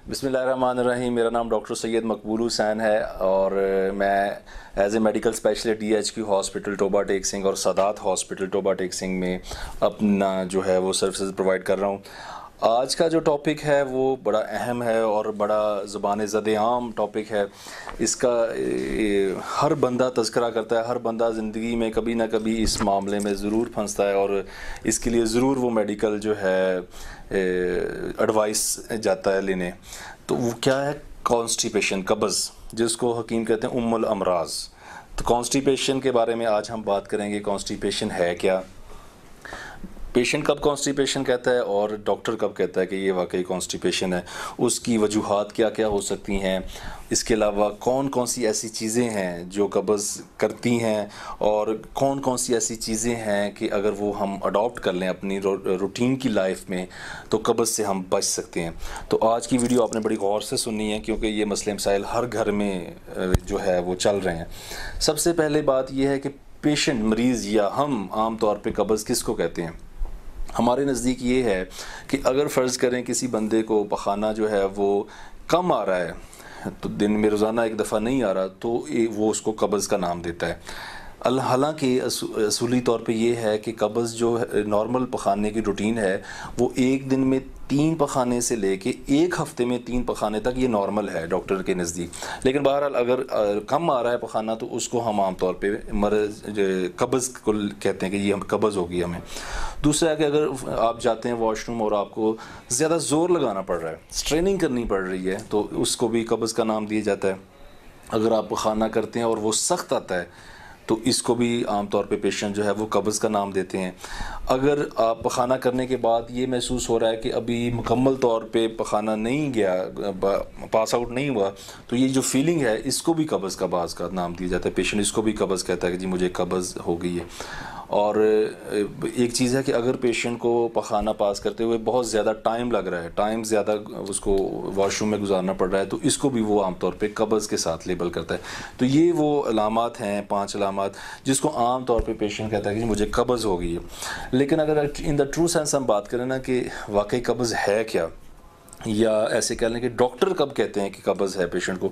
बिस्मिल्लाहिर्रहमानिर्रहीम। मेरा नाम डॉक्टर सैयद मकबूल हुसैन है और मैं as a medical specialist DHQ hospital Toba Tek Singh और सादात हॉस्पिटल टोबा टेक सिंह में अपना जो है वो सर्विसेज प्रोवाइड कर रहा हूँ। आज का जो टॉपिक है वो बड़ा अहम है और बड़ा ज़बान ज़द-ए-आम टॉपिक है। इसका हर बंदा तज़किरा करता है, हर बंदा ज़िंदगी में कभी ना कभी इस मामले में ज़रूर फंसता है और इसके लिए ज़रूर वो मेडिकल जो है एडवाइस जाता है लेने। तो वो क्या है? कॉन्स्टिपेशन, कब्ज़, जिसको हकीम कहते हैं उम्मुल अमराज। तो कॉन्स्टिपेशन के बारे में आज हम बात करेंगे। कॉन्स्टिपेशन है क्या, पेशेंट कब कॉन्स्टिपेशन कहता है और डॉक्टर कब कहता है कि ये वाकई कॉन्स्टिपेशन है, उसकी वजूहात क्या क्या हो सकती हैं, इसके अलावा कौन कौन सी ऐसी चीज़ें हैं जो कब्ज़ करती हैं और कौन कौन सी ऐसी चीज़ें हैं कि अगर वो हम अडॉप्ट कर लें अपनी रूटीन की लाइफ में तो कब्ज़ से हम बच सकते हैं। तो आज की वीडियो आपने बड़ी गौर से सुननी है क्योंकि ये मसले मसाइल हर घर में जो है वो चल रहे हैं। सबसे पहले बात यह है कि पेशेंट, मरीज़ या हम आम तौर पर कब्ज़ किसको कहते हैं? हमारे नज़दीक ये है कि अगर फ़र्ज़ करें किसी बंदे को पखाना जो है वो कम आ रहा है, तो दिन में रोज़ाना एक दफ़ा नहीं आ रहा, तो वो उसको कब्ज़ का नाम देता है। हालांकि असूली तौर पे ये है कि कब्ज़ जो नॉर्मल पखाने की रूटीन है वो एक दिन में 3 पखाने से लेके एक हफ़्ते में 3 पखाने तक ये नॉर्मल है डॉक्टर के नज़दीक। लेकिन बहरहाल अगर कम आ रहा है पखाना तो उसको हम आम तौर पे कब्ज़ को कहते हैं कि ये हम कब्ज़ होगी हमें। दूसरा है कि अगर आप जाते हैं वॉशरूम और आपको ज़्यादा ज़ोर लगाना पड़ रहा है, स्ट्रेनिंग करनी पड़ रही है, तो उसको भी कब्ज़ का नाम दिया जाता है। अगर आप पखाना करते हैं और वो सख्त आता है तो इसको भी आम तौर पे पेशेंट जो है वो कब्ज़ का नाम देते हैं। अगर आप पखाना करने के बाद ये महसूस हो रहा है कि अभी मुकम्मल तौर पे पखाना नहीं गया, पास आउट नहीं हुआ, तो ये जो फीलिंग है इसको भी कब्ज़ का बाज़ का नाम दिया जाता है। पेशेंट इसको भी कब्ज़ कहता है कि जी मुझे कब्ज़ हो गई है। और एक चीज़ है कि अगर पेशेंट को पखाना पास करते हुए बहुत ज़्यादा टाइम लग रहा है, टाइम ज़्यादा उसको वॉशरूम में गुजारना पड़ रहा है, तो इसको भी वो आमतौर पे कब्ज़ के साथ लेबल करता है। तो ये वो अलामात हैं, 5 अलामात, जिसको आम तौर पे पेशेंट कहता है कि मुझे कब्ज़ हो गई है। लेकिन अगर इन द ट्रू सेंस हम बात करें ना कि वाकई कब्ज़ है क्या, या ऐसे कह लें कि डॉक्टर कब कहते हैं कि कब्ज़ है पेशेंट को,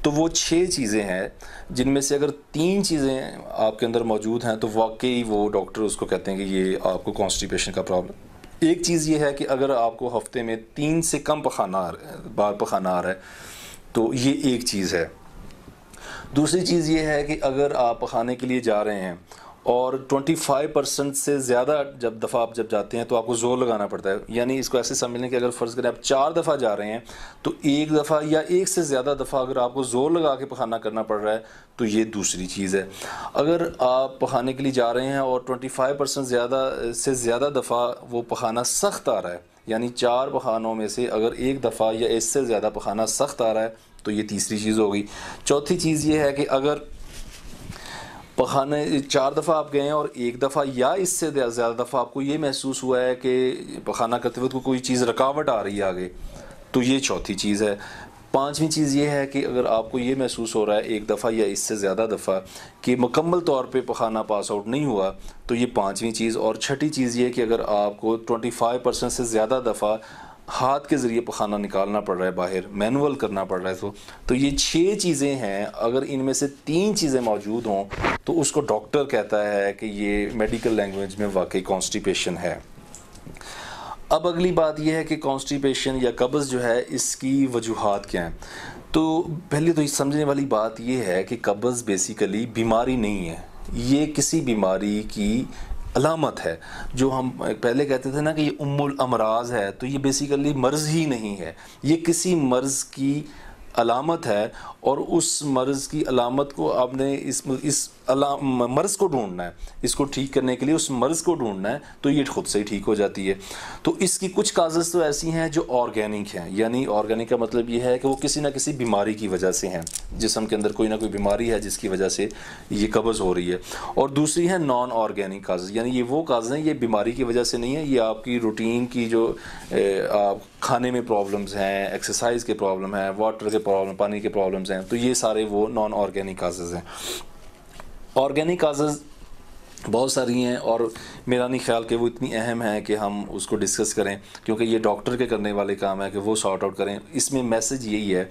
तो वो 6 चीज़ें हैं जिनमें से अगर 3 चीज़ें आपके अंदर मौजूद हैं तो वाकई वो डॉक्टर उसको कहते हैं कि ये आपको कॉन्स्टिपेशन का प्रॉब्लम। एक चीज़ ये है कि अगर आपको हफ्ते में 3 से कम बार पखाना आ रहा है तो ये एक चीज़ है। दूसरी चीज़ ये है कि अगर आप पखाने के लिए जा रहे हैं और 25% से ज़्यादा दफ़ा आप जब जाते हैं तो आपको ज़ोर लगाना पड़ता है। यानी इसको ऐसे समझ लें कि अगर फ़र्ज़ करें आप 4 दफ़ा जा रहे हैं तो एक दफ़ा या एक से ज़्यादा दफ़ा अगर आपको ज़ोर लगा के पखाना करना पड़ रहा है तो ये दूसरी चीज़ है। अगर आप पखाने के लिए जा रहे हैं और 25% से ज़्यादा दफ़ा वो पखाना सख्त आ रहा है, यानी 4 पखानों में से अगर एक दफ़ा या इससे ज़्यादा पखाना सख्त आ रहा है तो ये तीसरी चीज़ हो गई। चौथी चीज़ ये है कि अगर पखाने 4 दफ़ा आप गए हैं और एक दफ़ा या इससे ज़्यादा दफ़ा आपको ये महसूस हुआ है कि पखाना करते वक्त कोई चीज़ रुकावट आ रही है आगे, तो ये चौथी चीज़ है। 5वीं चीज़ ये है कि अगर आपको ये महसूस हो रहा है एक दफ़ा या इससे ज़्यादा दफ़ा कि मुकम्मल तौर पे पखाना पास आउट नहीं हुआ, तो ये 5वीं चीज़। और छठी चीज़ ये कि अगर आपको 25% से ज़्यादा दफ़ा हाथ के ज़रिए पखाना निकालना पड़ रहा है बाहर, मैनुअल करना पड़ रहा है, तो ये 6 चीज़ें हैं। अगर इनमें से 3 चीज़ें मौजूद हों तो उसको डॉक्टर कहता है कि ये मेडिकल लैंग्वेज में वाकई कॉन्स्टिपेशन है। अब अगली बात यह है कि कॉन्स्टिपेशन या कब्ज़ जो है इसकी वजूहात क्या हैं। तो पहले तो समझने वाली बात यह है कि कब्ज़ बेसिकली बीमारी नहीं है, ये किसी बीमारी की अलामत है। जो हम पहले कहते थे ना कि ये उम्मुल अमराज है, तो ये बेसिकली मर्ज़ ही नहीं है, ये किसी मर्ज़ की अलामत है। और उस मर्ज़ की अलामत को आपने इस मर्ज़ को ढूंढना है, इसको ठीक करने के लिए उस मर्ज़ को ढूंढना है, तो ये खुद से ही ठीक हो जाती है। तो इसकी कुछ काज़ेज़ तो ऐसी हैं जो ऑर्गेनिक हैं, यानी ऑर्गेनिक का मतलब ये है कि वो किसी ना किसी बीमारी की वजह से हैं, जिस्म के अंदर कोई ना कोई बीमारी है जिसकी वजह से ये कब्ज़ हो रही है। और दूसरी है नॉन ऑर्गेनिक काज़ेज़, यानी ये वो काज़ेज़ हैं, ये बीमारी की वजह से नहीं है, ये आपकी रूटीन की जो आप खाने में प्रॉब्लम्स हैं, एक्सरसाइज के प्रॉब्लम है, वाटर के प्रॉब्लम, पानी के प्रॉब्लम्स हैं, तो ये सारे वो नॉन ऑर्गेनिक काज़ेज़ हैं। ऑर्गेनिक काज़ेज़ बहुत सारी हैं, और मेरा नहीं ख्याल कि वो इतनी अहम है कि हम उसको डिस्कस करें, क्योंकि ये डॉक्टर के करने वाले काम है कि वो सॉर्ट आउट करें। इसमें मैसेज यही है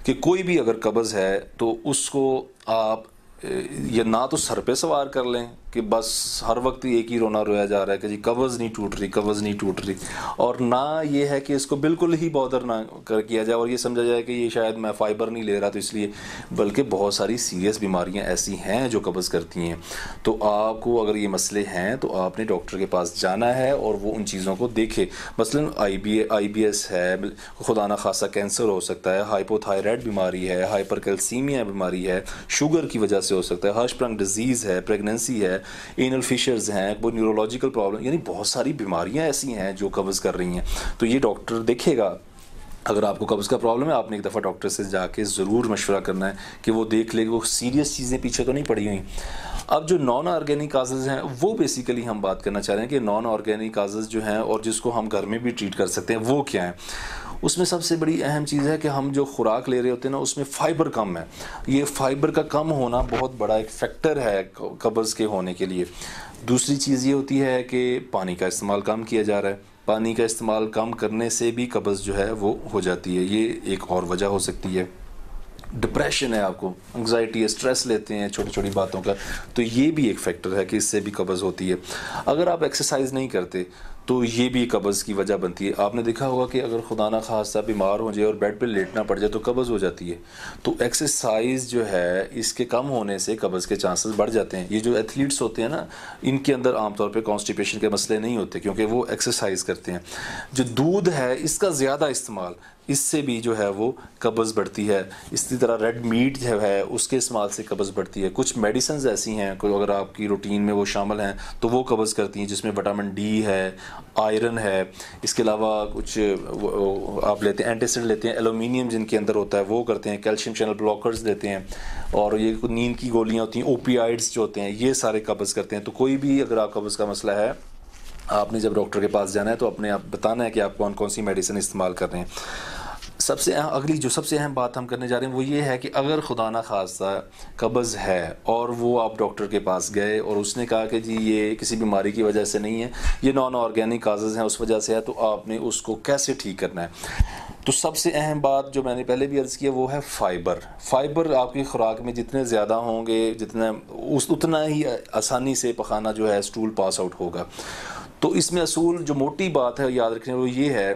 कि कोई भी अगर कब्ज़ है तो उसको आप ये ना तो सर पे सवार कर लें कि बस हर वक्त एक ही रोना रोया जा रहा है कि जी कब्ज़ नहीं टूट रही, कब्ज़ नहीं टूट रही, और ना ये है कि इसको बिल्कुल ही बॉदर ना कर किया जाए और ये समझा जाए कि ये शायद मैं फ़ाइबर नहीं ले रहा तो इसलिए, बल्कि बहुत सारी सीरियस बीमारियां ऐसी हैं जो कब्ज़ करती हैं। तो आपको अगर ये मसले हैं तो आपने डॉक्टर के पास जाना है और वो उन चीज़ों को देखे। मसलन IBS है, खुदा ना खासा कैंसर हो सकता है, हाइपोथायराइड बीमारी है, हाइपरकैल्सीमिया बीमारी है, शुगर की वजह से हो सकता है, हर्शप्रांग डिजीज़ है, प्रेगनेंसी है, एनल फिशर्स हैं, कोई न्यूरोलॉजिकल प्रॉब्लम, यानी बहुत सारी बीमारियां ऐसी हैं जो कब्ज़ कर रही हैं। तो ये डॉक्टर देखेगा। अगर आपको कब्ज़ का प्रॉब्लम है, आपने एक दफ़ा डॉक्टर से जाके ज़रूर मशवरा करना है कि वो देख ले कि वो सीरियस चीज़ें पीछे तो नहीं पड़ी हुई। अब जो नॉन ऑर्गेनिक काजेज़ हैं वो बेसिकली हम बात करना चाह रहे हैं कि नॉन ऑर्गेनिक काजेज़ जो हैं और जिसको हम घर में भी ट्रीट कर सकते हैं वो क्या है। उसमें सबसे बड़ी अहम चीज़ है कि हम जो खुराक ले रहे होते हैं ना उसमें फ़ाइबर कम है। ये फ़ाइबर का कम होना बहुत बड़ा एक फैक्टर है कब्ज़ के होने के लिए। दूसरी चीज़ ये होती है कि पानी का इस्तेमाल कम किया जा रहा है। पानी का इस्तेमाल कम करने से भी कब्ज़ जो है वो हो जाती है, ये एक और वजह हो सकती है। डिप्रेशन है, आपको एंग्जाइटी है, स्ट्रेस लेते हैं छोटी छोटी बातों का, तो ये भी एक फैक्टर है कि इससे भी कब्ज़ होती है। अगर आप एक्सरसाइज नहीं करते तो ये भी कब्ज़ की वजह बनती है। आपने देखा होगा कि अगर खुदा ना खास्ता बीमार हो जाए और बेड पे लेटना पड़ जाए तो कब्ज़ हो जाती है। तो एक्सरसाइज जो है इसके कम होने से कब्ज़ के चांसेस बढ़ जाते हैं। ये जो एथलीट्स होते हैं ना, इनके अंदर आमतौर पे कॉन्स्टिपेशन के मसले नहीं होते क्योंकि वो एक्सरसाइज करते हैं। जो दूध है इसका ज़्यादा इस्तेमाल, इससे भी जो है वो कब्ज़ बढ़ती है। इसी तरह रेड मीट जो है उसके इस्तेमाल से कब्ज़ बढ़ती है। कुछ मेडिसिन ऐसी हैं कोई अगर आपकी रूटीन में वो शामिल हैं तो वो कब्ज़ करती हैं, जिसमें विटामिन डी है, आयरन है। इसके अलावा कुछ आप लेते हैं एंटासिड लेते हैं, एलुमिनियम जिनके अंदर होता है वो करते हैं, कैल्शियम चैनल ब्लॉकर्स देते हैं, और ये नींद की गोलियाँ होती हैं, ओपियाइड्स जो होते हैं, ये सारे कब्ज़ करते हैं। तो कोई भी अगर आप कब्ज़ का मसला है, आपने जब डॉक्टर के पास जाना है तो अपने आप बताना है कि आप कौन कौन सी मेडिसिन इस्तेमाल कर रहे हैं। अगली जो सबसे अहम बात हम करने जा रहे हैं वो ये है कि अगर खुदा ना खास्ता कब्ज़ है और वो आप डॉक्टर के पास गए और उसने कहा कि जी ये किसी बीमारी की वजह से नहीं है, ये नॉन ऑर्गेनिक काजेज़ हैं उस वजह से है, तो आपने उसको कैसे ठीक करना है। तो सबसे अहम बात जो मैंने पहले भी अर्ज़ किया वो है फ़ाइबर। फ़ाइबर आपकी खुराक में जितने ज़्यादा होंगे उतना ही आसानी से पखाना जो है स्टूल पास आउट होगा। तो इसमें असूल जो मोटी बात है याद रखने वो ये है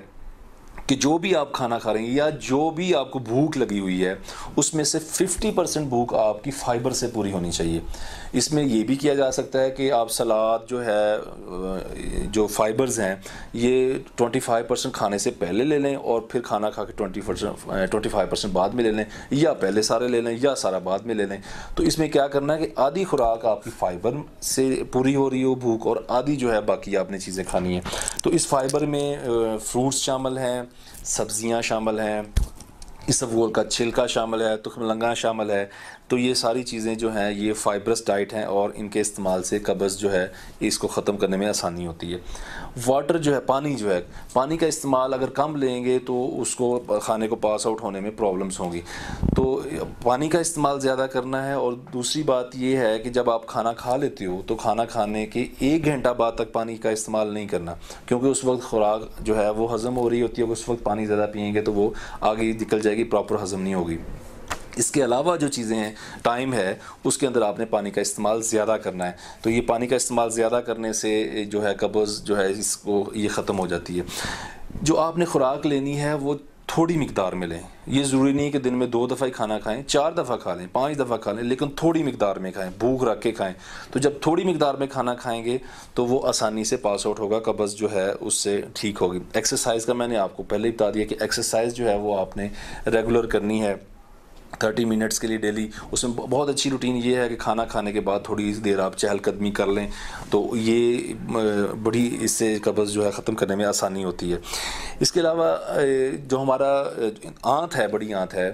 कि जो भी आप खाना खा रहे हैं या जो भी आपको भूख लगी हुई है उसमें से 50% भूख आपकी फ़ाइबर से पूरी होनी चाहिए। इसमें ये भी किया जा सकता है कि आप सलाद जो है जो फाइबर्स हैं ये 25% खाने से पहले ले लें और फिर खाना खा के 25% बाद में ले लें, या पहले सारे ले लें या सारा बाद में ले लें। तो इसमें क्या करना है कि आधी खुराक आपकी फ़ाइबर से पूरी हो रही हो भूख, और आधी जो है बाकी आपने चीज़ें खानी है। तो इस फाइबर में फ्रूट्स शामिल हैं, सब्जियां शामिल हैं, इसबगोल का छिलका शामिल है, तुखमलंगा शामिल है। तो ये सारी चीज़ें जो हैं ये फाइबरस डाइट हैं और इनके इस्तेमाल से कब्ज़ जो है इसको ख़त्म करने में आसानी होती है। वाटर जो है, पानी जो है, पानी का इस्तेमाल अगर कम लेंगे तो उसको खाने को पास आउट होने में प्रॉब्लम्स होंगी। तो पानी का इस्तेमाल ज़्यादा करना है। और दूसरी बात ये है कि जब आप खाना खा लेते हो तो खाना खाने के 1 घंटा बाद तक पानी का इस्तेमाल नहीं करना, क्योंकि उस वक्त खुराक जो है वो हज़म हो रही होती है। उस वक्त पानी ज़्यादा पिएंगे तो वो आगे निकल जाएगी, प्रॉपर हज़म नहीं होगी। इसके अलावा जो चीज़ें हैं, टाइम है, उसके अंदर आपने पानी का इस्तेमाल ज़्यादा करना है। तो ये पानी का इस्तेमाल ज़्यादा करने से जो है कब्ज़ जो है इसको ये ख़त्म हो जाती है। जो आपने खुराक लेनी है वो थोड़ी मिकदार में लें। ये ज़रूरी नहीं कि दिन में 2 दफ़ा ही खाना खाएं, 4 दफ़ा खा लें, 5 दफ़ा खा लें, लेकिन थोड़ी मिकदार में खाएं, भूख रख के खाएं। तो जब थोड़ी मिकदार में खाना खाएंगे तो वो आसानी से पास आउट होगा, कब्ज़ जो है उससे ठीक होगी। एक्सरसाइज का मैंने आपको पहले ही बता दिया कि एक्सरसाइज जो है वो आपने रेगुलर करनी है 30 मिनट्स के लिए डेली। उसमें बहुत अच्छी रूटीन ये है कि खाना खाने के बाद थोड़ी देर आप चहलकदमी कर लें, तो ये बड़ी इससे कब्ज़ जो है ख़त्म करने में आसानी होती है। इसके अलावा जो हमारा आंत है, बड़ी आंत है,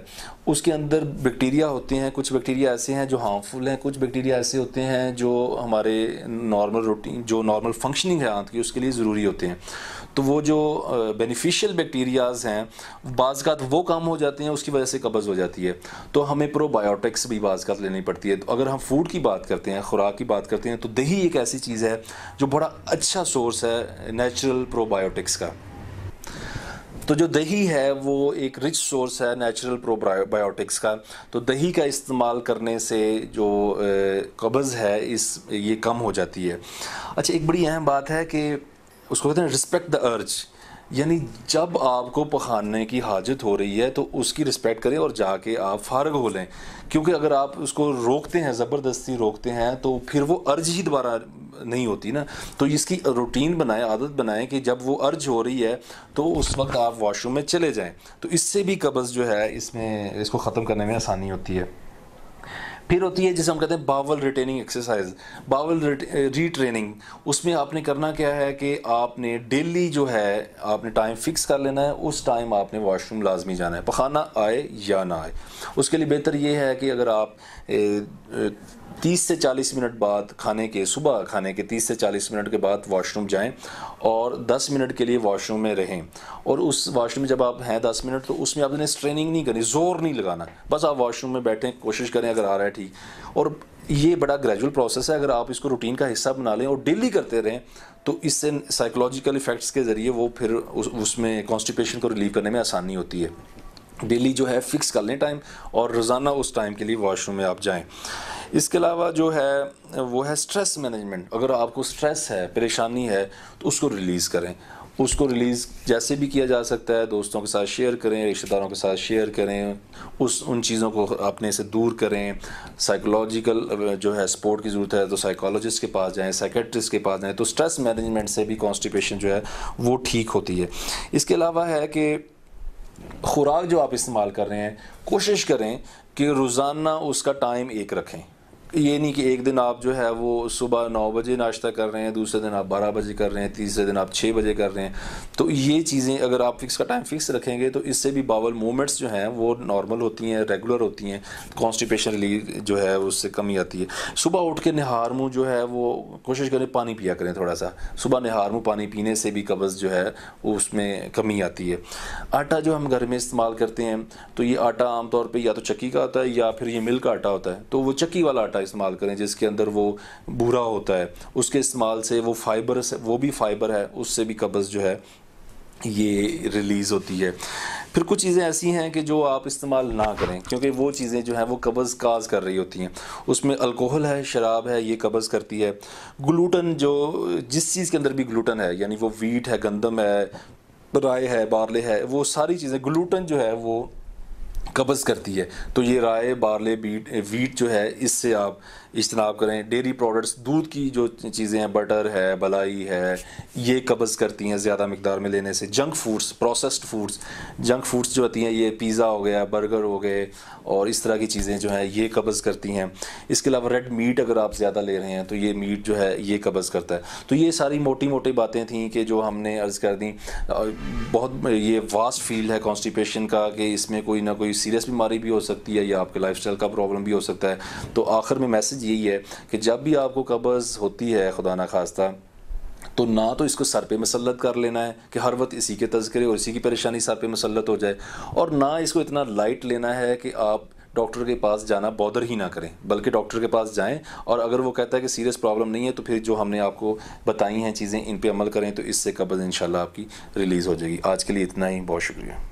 उसके अंदर बैक्टीरिया होते हैं, कुछ बैक्टीरिया ऐसे हैं जो हार्मफुल हैं, कुछ बैक्टीरिया ऐसे होते हैं जो हमारे नॉर्मल रूटीन, जो नॉर्मल फंक्शनिंग है आंत की, उसके लिए ज़रूरी होते हैं। तो वो जो बेनिफिशियल बैक्टीरियाज़ हैं बाज़ वो कम हो जाते हैं, उसकी वजह से कब्ज़ हो जाती है। तो हमें प्रोबायोटिक्स भी बाज़ लेनी पड़ती है। तो अगर हम फूड की बात करते हैं, खुराक की बात करते हैं, तो दही एक ऐसी चीज़ है जो बड़ा अच्छा सोर्स है नेचुरल प्रोबायोटिक्स का। तो जो दही है वो एक रिच सोर्स है नेचुरल प्रोबायोटिक्स का। तो दही का इस्तेमाल करने से जो कब्ज़ है ये कम हो जाती है। अच्छा, एक बड़ी अहम बात है कि उसको कहते हैं रिस्पेक्ट द अर्ज, यानी जब आपको पखाने की हाजत हो रही है तो उसकी रिस्पेक्ट करें और जाके आप फारग हो लें, क्योंकि अगर आप उसको रोकते हैं, ज़बरदस्ती रोकते हैं, तो फिर वो अर्ज ही दोबारा नहीं होती ना। तो इसकी रूटीन बनाएं, आदत बनाएं कि जब वो अर्ज हो रही है तो उस वक्त आप वॉशरूम में चले जाएं। तो इससे भी कब्ज़ जो है इसको ख़त्म करने में आसानी होती है। फिर होती है जिसे हम कहते हैं bowel retaining exercise, bowel retraining. उसमें आपने करना क्या है कि आपने डेली जो है आपने टाइम फिक्स कर लेना है, उस टाइम आपने वॉशरूम लाजमी जाना है, पखाना आए या ना आए। उसके लिए बेहतर ये है कि अगर आप 30 से 40 मिनट बाद सुबह खाने के 30 से 40 मिनट के बाद वॉशरूम जाएं और 10 मिनट के लिए वॉशरूम में रहें। और उस वॉशरूम में जब आप हैं 10 मिनट, तो उसमें आपने स्ट्रेनिंग नहीं करनी, ज़ोर नहीं लगाना, बस आप वॉशरूम में बैठें, कोशिश करें अगर आ रहा है ठीक। और ये बड़ा ग्रेजुअल प्रोसेस है, अगर आप इसको रूटीन का हिस्सा बना लें और डेली करते रहें तो इससे साइकोलॉजिकल इफ़ेक्ट्स के ज़रिए वो फिर उसमें कॉन्स्टिपेशन को रिलीव करने में आसानी होती है। डेली जो है फिक्स कर लें टाइम और रोज़ाना उस टाइम के लिए वॉशरूम में आप जाएं। इसके अलावा जो है वो है स्ट्रेस मैनेजमेंट। अगर आपको स्ट्रेस है, परेशानी है, तो उसको रिलीज़ करें। उसको रिलीज़ जैसे भी किया जा सकता है, दोस्तों के साथ शेयर करें, रिश्तेदारों के साथ शेयर करें, उन चीज़ों को अपने से दूर करें। साइकोलॉजिकल जो है सपोर्ट की ज़रूरत है तो साइकोलॉजिस्ट के पास जाएं, साइकेट्रिस्ट के पास जाएं। तो स्ट्रेस मैनेजमेंट से भी कॉन्स्टिपेशन जो है वो ठीक होती है। इसके अलावा है कि खुराक जो आप इस्तेमाल कर रहे हैं, कोशिश करें कि रोज़ाना उसका टाइम एक रखें। ये नहीं कि एक दिन आप जो है वो सुबह 9 बजे नाश्ता कर रहे हैं, दूसरे दिन आप 12 बजे कर रहे हैं, तीसरे दिन आप 6 बजे कर रहे हैं। तो ये चीज़ें अगर आप टाइम फिक्स रखेंगे तो इससे भी बावल मूवमेंट्स जो हैं वो नॉर्मल होती हैं, रेगुलर होती हैं, कॉन्स्टिपेशन रिलीव जो है उससे कमी आती है। सुबह उठ के निहार मुँह जो है वो कोशिश करें पानी पिया करें थोड़ा सा। सुबह निहार मुँह पानी पीने से भी कब्ज़ जो है उसमें कमी आती है। आटा जो हम घर में इस्तेमाल करते हैं, तो ये आटा आमतौर पर या तो चक्की का होता है या फिर ये मिल का आटा होता है। तो वो चक्की वाला आटा इस्तेमाल करें जिसके अंदर वो भूरा होता है। उसके इस्तेमाल से वो भी फाइबर है, उससे भी कब्ज़ जो है ये रिलीज़ होती है। फिर कुछ चीज़ें ऐसी हैं कि जो आप इस्तेमाल ना करें, क्योंकि वो चीज़ें जो हैं वो कब्ज़ काज कर रही होती हैं। उसमें अल्कोहल है, शराब है, ये कब्ज़ करती है। ग्लूटन, जिस चीज़ के अंदर भी ग्लूटन है, यानी वो वीट है, गंदम है, राय है, बार्ले है, वो सारी चीज़ें ग्लूटन जो है वो कब्ज़ करती है। तो ये राय, बार्ले, वीट जो है इससे आप इज्तनाब करें। डेयरी प्रोडक्ट्स, दूध की जो चीज़ें हैं, बटर है, मलाई है, ये कब्ज़ करती हैं ज़्यादा मिकदार में लेने से। Junk foods, processed foods, junk foods जो होती हैं, ये पिज़्ज़ा हो गया, बर्गर हो गए और इस तरह की चीज़ें जो हैं ये कब्ज़ करती हैं। इसके अलावा रेड मीट अगर आप ज़्यादा ले रहे हैं तो ये मीट जो है ये कब्ज़ करता है। तो ये सारी मोटी मोटी बातें थी कि जो हमने अर्ज़ कर दी। बहुत ये वास्ट फील्ड है कॉन्स्टिपेशन का, कि इसमें कोई ना कोई सीरियस बीमारी भी हो सकती है या आपके लाइफस्टाइल का प्रॉब्लम भी हो सकता है। तो आखिर में मैसेज यही है कि जब भी आपको कब्ज़ होती है, खुदा ना खास्ता, तो ना तो इसको सर पे मसल्लत कर लेना है कि हर वक्त इसी के तज़किरे और इसी की परेशानी सर पे मसल्लत हो जाए, और ना इसको इतना लाइट लेना है कि आप डॉक्टर के पास जाना बॉदर ही ना करें, बल्कि डॉक्टर के पास जाएं और अगर वो कहता है कि सीरियस प्रॉब्लम नहीं है तो फिर जो हमने आपको बताई हैं चीज़ें, इन पे अमल करें तो इससे कब्ज़ इंशाल्लाह आपकी रिलीज़ हो जाएगी। आज के लिए इतना ही, बहुत शुक्रिया।